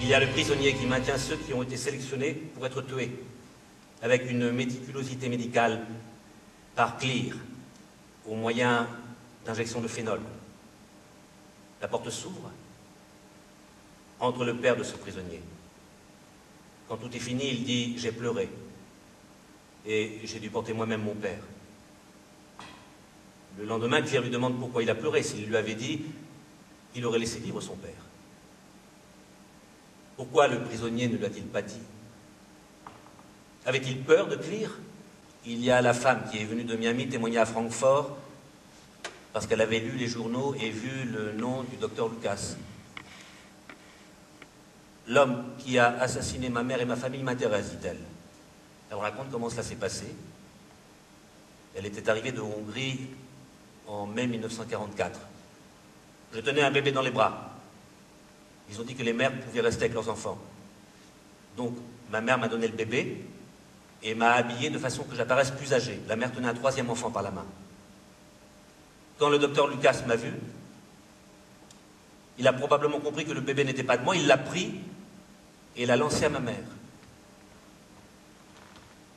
Il y a le prisonnier qui maintient ceux qui ont été sélectionnés pour être tués, avec une méticulosité médicale par clear, au moyen d'injections de phénol. La porte s'ouvre entre le père de ce prisonnier. Quand tout est fini, il dit « j'ai pleuré et j'ai dû porter moi-même mon père ». Le lendemain, Pierre lui demande pourquoi il a pleuré. S'il lui avait dit, il aurait laissé vivre son père. Pourquoi le prisonnier ne l'a-t-il pas dit? Avait-il peur de Clear? Il y a la femme qui est venue de Miami témoigner à Francfort parce qu'elle avait lu les journaux et vu le nom du docteur Lucas. L'homme qui a assassiné ma mère et ma famille m'intéresse, dit-elle. Elle raconte comment cela s'est passé. Elle était arrivée de Hongrie en mai 1944. Je tenais un bébé dans les bras. Ils ont dit que les mères pouvaient rester avec leurs enfants. Donc, ma mère m'a donné le bébé et m'a habillé de façon que j'apparaisse plus âgé. La mère tenait un troisième enfant par la main. Quand le docteur Lucas m'a vu, il a probablement compris que le bébé n'était pas de moi, il l'a pris et l'a lancé à ma mère.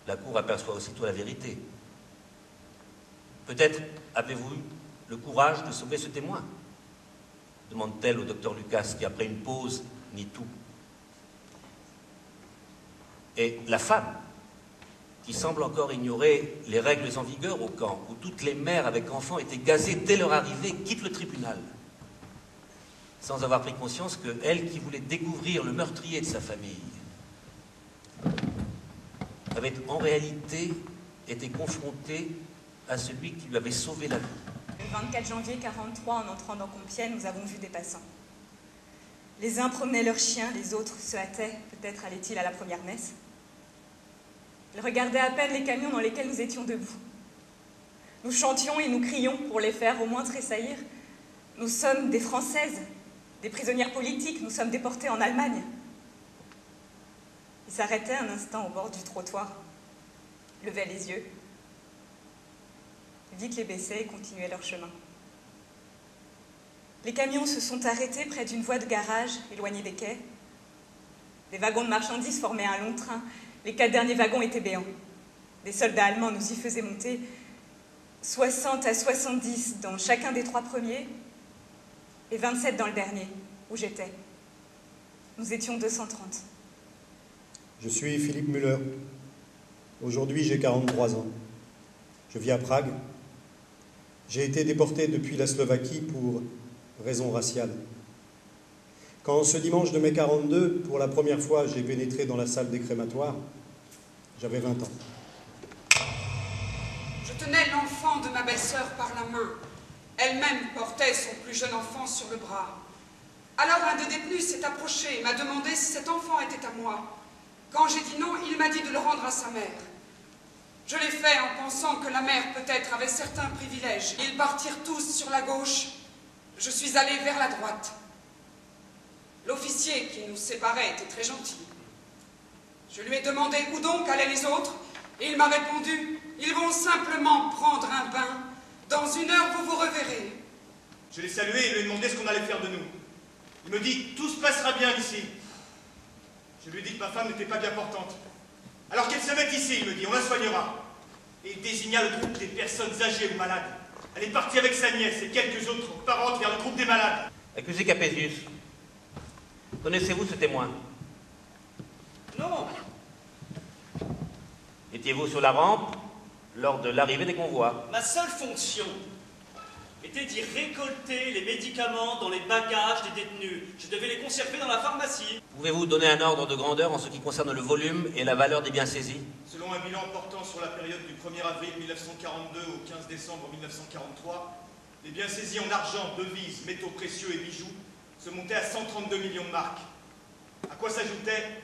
La cour aperçoit aussitôt la vérité. Peut-être avez-vous eu le courage de sauver ce témoin? Demande-t-elle au docteur Lucas, qui après une pause nie tout. Et la femme, qui semble encore ignorer les règles en vigueur au camp, où toutes les mères avec enfants étaient gazées dès leur arrivée, quitte le tribunal, sans avoir pris conscience que elle, qui voulait découvrir le meurtrier de sa famille, avait en réalité été confrontée à celui qui lui avait sauvé la vie. Le 24 janvier 1943, en entrant dans Compiègne, nous avons vu des passants. Les uns promenaient leurs chiens, les autres se hâtaient, peut-être allaient-ils à la première messe. Ils regardaient à peine les camions dans lesquels nous étions debout. Nous chantions et nous crions pour les faire au moins tressaillir. Nous sommes des Françaises, des prisonnières politiques, nous sommes déportées en Allemagne. Ils s'arrêtaient un instant au bord du trottoir, levaient les yeux, vite les baissaient et continuaient leur chemin. Les camions se sont arrêtés près d'une voie de garage éloignée des quais. Des wagons de marchandises formaient un long train. Les 4 derniers wagons étaient béants. Des soldats allemands nous y faisaient monter 60 à 70 dans chacun des 3 premiers et 27 dans le dernier, où j'étais. Nous étions 230. Je suis Philippe Müller. Aujourd'hui, j'ai 43 ans. Je vis à Prague. J'ai été déporté depuis la Slovaquie pour raison raciale. Quand ce dimanche de mai 42, pour la première fois, j'ai pénétré dans la salle des crématoires, j'avais 20 ans. Je tenais l'enfant de ma belle-sœur par la main. Elle-même portait son plus jeune enfant sur le bras. Alors un des détenus s'est approché et m'a demandé si cet enfant était à moi. Quand j'ai dit non, il m'a dit de le rendre à sa mère. Je l'ai fait en pensant que la mère, peut-être, avait certains privilèges. Ils partirent tous sur la gauche. Je suis allée vers la droite. L'officier qui nous séparait était très gentil. Je lui ai demandé où donc allaient les autres, et il m'a répondu « Ils vont simplement prendre un bain. Dans 1 heure, vous vous reverrez. » Je l'ai salué et lui ai demandé ce qu'on allait faire de nous. Il me dit « Tout se passera bien ici. » Je lui ai dit que ma femme n'était pas bien portante. Alors qu'elle se mette ici, il me dit, on la soignera. Et il désigna le groupe des personnes âgées ou malades. Elle est partie avec sa nièce et quelques autres parentes vers le groupe des malades. Accusé Capésius, connaissez-vous ce témoin? Non. Étiez-vous sur la rampe lors de l'arrivée des convois? Ma seule fonction était d'y récolter les médicaments dans les bagages des détenus. Je devais les conserver dans la pharmacie. Pouvez-vous donner un ordre de grandeur en ce qui concerne le volume et la valeur des biens saisis? Selon un bilan portant sur la période du 1er avril 1942 au 15 décembre 1943, les biens saisis en argent, devises, métaux précieux et bijoux se montaient à 132 millions de marks. À quoi s'ajoutaient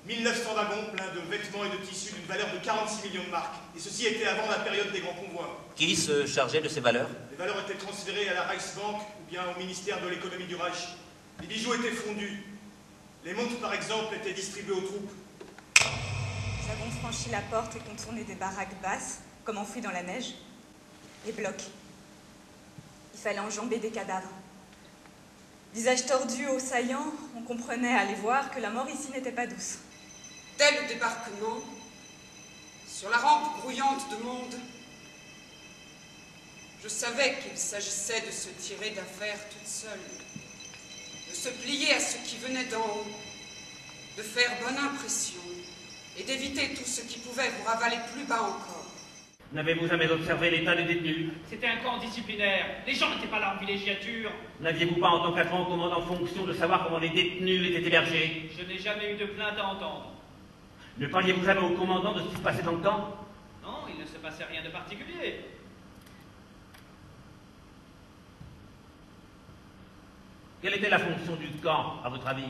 1900 wagons pleins de vêtements et de tissus d'une valeur de 46 millions de marks. Et ceci était avant la période des grands convois. Qui se chargeait de ces valeurs? Les valeurs étaient transférées à la Reichsbank ou bien au ministère de l'économie du Reich. Les bijoux étaient fondus. Les montres, par exemple, étaient distribuées aux troupes. Nous avons franchi la porte et contourné des baraques basses, comme enfouies dans la neige. Les blocs. Il fallait enjamber des cadavres. Visage tordu, haut saillant, on comprenait à les voir que la mort ici n'était pas douce. Dès le débarquement, sur la rampe grouillante de monde, je savais qu'il s'agissait de se tirer d'affaire toute seule, de se plier à ce qui venait d'en haut, de faire bonne impression et d'éviter tout ce qui pouvait vous ravaler plus bas encore. N'avez-vous jamais observé l'état des détenus? C'était un camp disciplinaire. Les gens n'étaient pas là en villégiature. N'aviez-vous pas, en tant qu'agent commandant, fonction de savoir comment les détenus étaient hébergés? Je n'ai jamais eu de plainte à entendre. Ne parliez-vous jamais au commandant de ce qui se passait dans le camp? Non, il ne se passait rien de particulier. Quelle était la fonction du camp, à votre avis?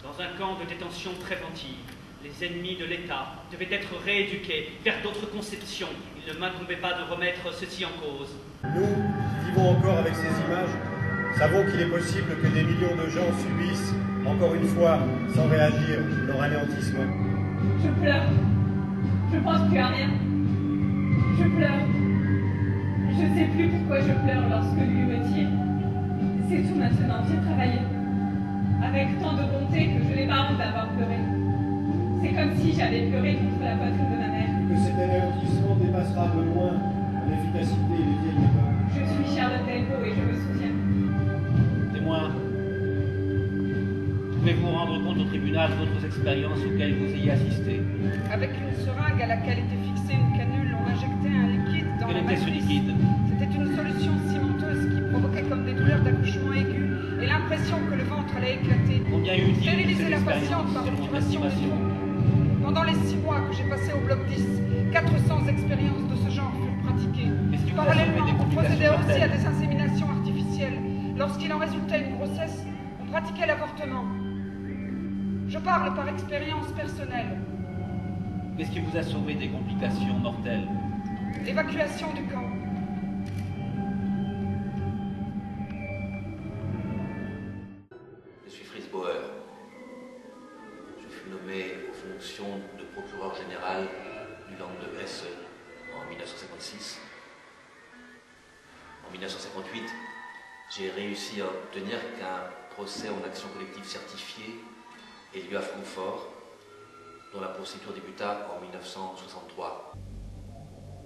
Dans un camp de détention préventive, les ennemis de l'État devaient être rééduqués vers d'autres conceptions. Il ne m'incombait pas de remettre ceci en cause. Nous, qui vivons encore avec ces images, savons qu'il est possible que des millions de gens subissent, encore une fois, sans réagir, leur anéantissement. Je pleure. Je pense plus à rien. Je pleure. Je ne sais plus pourquoi je pleure lorsque lui me tire. C'est tout maintenant, j'ai travaillé. Avec tant de bonté que je n'ai pas honte d'avoir pleuré. C'est comme si j'avais pleuré contre la poitrine de ma mère. Que cet anéantissement dépassera de loin l'efficacité des vieilles époques. Je suis Charlotte Delvaux et je me souviens. Témoin, pouvez-vous rendre compte au tribunal d'autres expériences auxquelles vous ayez assisté? Avec une seringue à laquelle était fixée une canule, on injectait un liquide dans Quel la était ce matrice. liquide? C'était une solution cimenteuse qui provoquait comme des douleurs d'accouchement aigus et l'impression que le ventre allait éclater. Combien eut-il de Stériliser ces la expériences, patiente par selon votre obturation du estimation? tronc. Pendant les 6 mois que j'ai passés au bloc 10, 400 expériences de ce genre furent pratiquées. Est-ce que vous Parallèlement, avez des on procédait complications aussi à mortelles? des inséminations artificielles. Lorsqu'il en résultait une grossesse, on pratiquait l'avortement. Je parle par expérience personnelle. Qu'est-ce qui vous a sauvé des complications mortelles? L'évacuation du camp. Je suis Fritz Bauer. Je fus nommé aux fonctions de procureur général du Land de Hesse en 1956. En 1958, j'ai réussi à obtenir qu'un procès en action collective certifiée ait lieu à Francfort, dont la procédure débuta en 1963.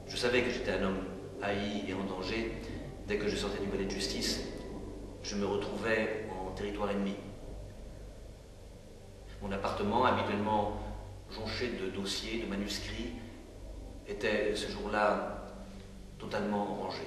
Je savais que j'étais un homme haï et en danger. Dès que je sortais du palais de justice, je me retrouvais en territoire ennemi. Mon appartement, habituellement jonché de dossiers, de manuscrits, était ce jour-là totalement rangé.